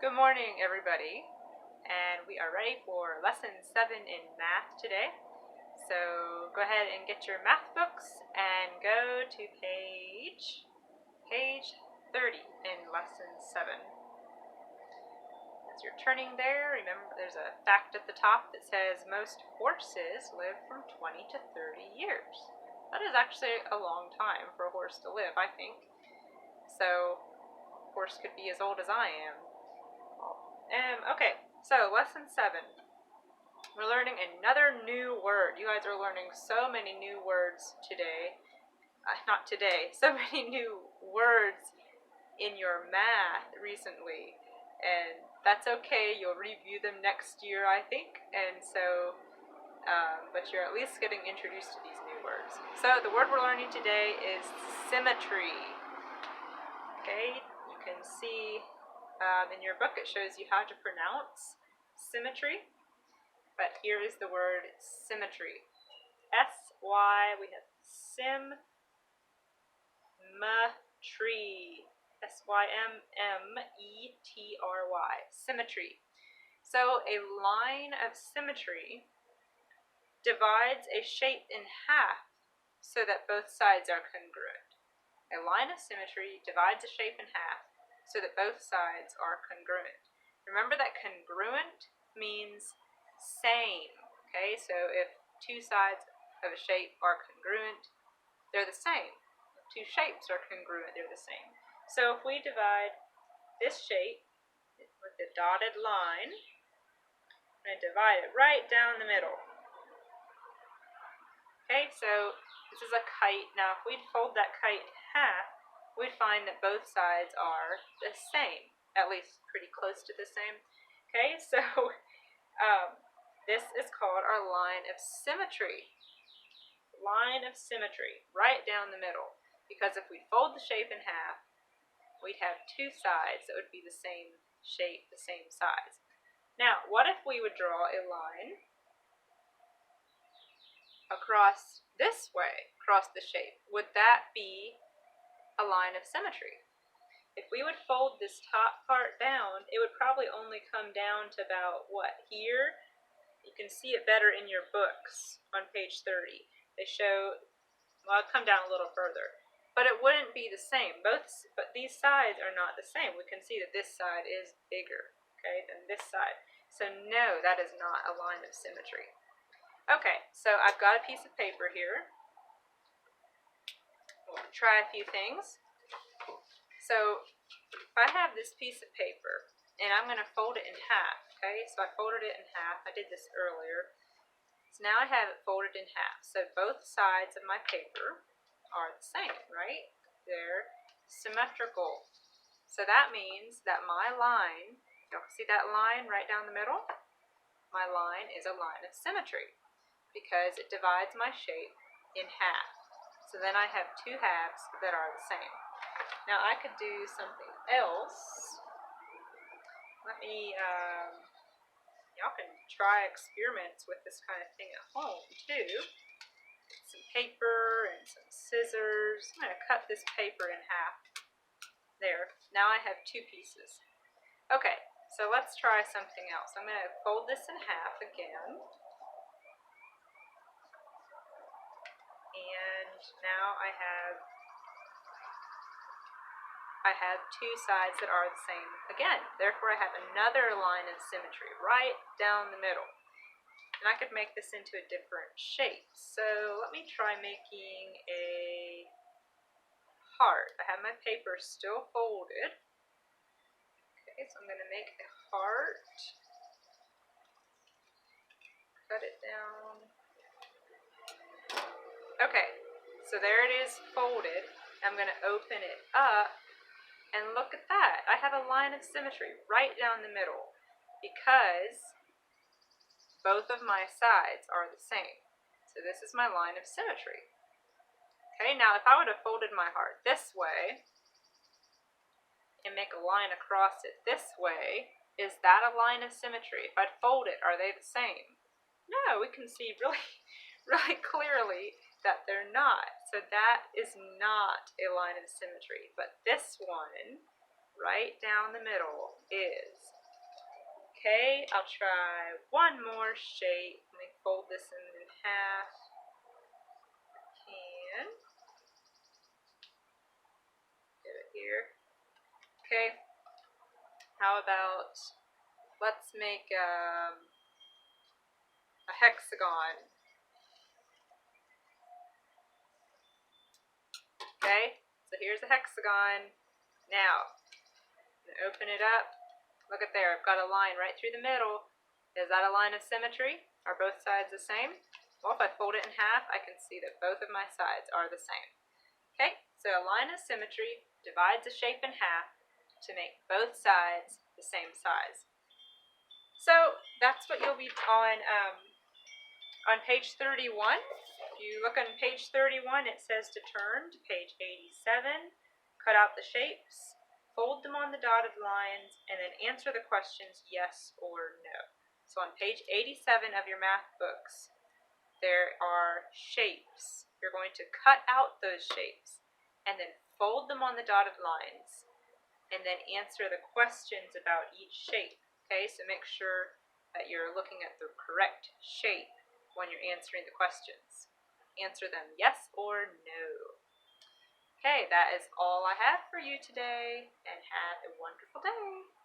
Good morning, everybody, and we are ready for lesson 7 in math today. So go ahead and get your math books and go to page 30 in lesson 7. As you're turning there, remember there's a fact at the top that says most horses live from 20 to 30 years. That is actually a long time for a horse to live, I think. So a horse could be as old as I am. Okay, so lesson 7. We're learning another new word. You guys are learning so many new words today. Not today, so many new words in your math recently. And that's okay. You'll review them next year, I think. And so, but you're at least getting introduced to these new words. So the word we're learning today is symmetry. Okay, you can see in your book it shows you how to pronounce symmetry. But here is the word symmetry. S-Y, we have Symmetry. S-Y-M-M-E-T-R-Y. Symmetry. So a line of symmetry divides a shape in half so that both sides are congruent. A line of symmetry divides a shape in half so that both sides are congruent. Remember that congruent means same. Okay, so if two sides of a shape are congruent, they're the same. If two shapes are congruent, they're the same. So if we divide this shape with the dotted line, I'm going to divide it right down the middle. Okay, so this is a kite. Now if we'd fold that kite in half, we'd find that both sides are the same, at least pretty close to the same. Okay, so this is called our line of symmetry. Line of symmetry, right down the middle. Because if we fold the shape in half, we'd have two sides that would be the same shape, the same size. Now, what if we would draw a line across this way, across the shape? Would that be a line of symmetry? If we would fold this top part down, it would probably only come down to about, what, here? You can see it better in your books on page 30. They show, well, I'll come down a little further. But it wouldn't be the same. But these sides are not the same. We can see that this side is bigger, okay, than this side. So no, that is not a line of symmetry. Okay, so I've got a piece of paper here. We'll try a few things. So if I have this piece of paper, and I'm going to fold it in half, okay? So I folded it in half. I did this earlier. So now I have it folded in half. So both sides of my paper are the same, right? They're symmetrical. So that means that my line, y'all see that line right down the middle? My line is a line of symmetry because it divides my shape in half. So then I have two halves that are the same. Now I could do something else. Let me, y'all can try experiments with this kind of thing at home too. Some paper and some scissors. I'm going to cut this paper in half. There. Now I have two pieces. Okay, so let's try something else. I'm going to fold this in half again. And now I have two sides that are the same again. Therefore, I have another line of symmetry right down the middle. And I could make this into a different shape. So let me try making a heart. I have my paper still folded. Okay, so I'm going to make a heart. Cut it down. Okay, so there it is folded. I'm going to open it up. And look at that. I have a line of symmetry right down the middle because both of my sides are the same. So this is my line of symmetry. Okay, now if I would have folded my heart this way and make a line across it this way, is that a line of symmetry? If I'd fold it, are they the same? No, we can see really clearly that they're not. So that is not a line of symmetry. But this one, right down the middle is. Okay, I'll try one more shape. Let me fold this in half. And get it here. Okay, how about let's make a hexagon. Okay, so here's a hexagon. Now, I'm gonna open it up. Look at there, I've got a line right through the middle. Is that a line of symmetry? Are both sides the same? Well, if I fold it in half, I can see that both of my sides are the same. Okay, so a line of symmetry divides a shape in half to make both sides the same size. So that's what you'll be on page 31. If you look on page 31, it says to turn to page 87, cut out the shapes, fold them on the dotted lines, and then answer the questions yes or no. So on page 87 of your math books, there are shapes. You're going to cut out those shapes and then fold them on the dotted lines and then answer the questions about each shape. Okay, so make sure that you're looking at the correct shape when you're answering the questions. Answer them yes or no. Okay, that is all I have for you today, and have a wonderful day.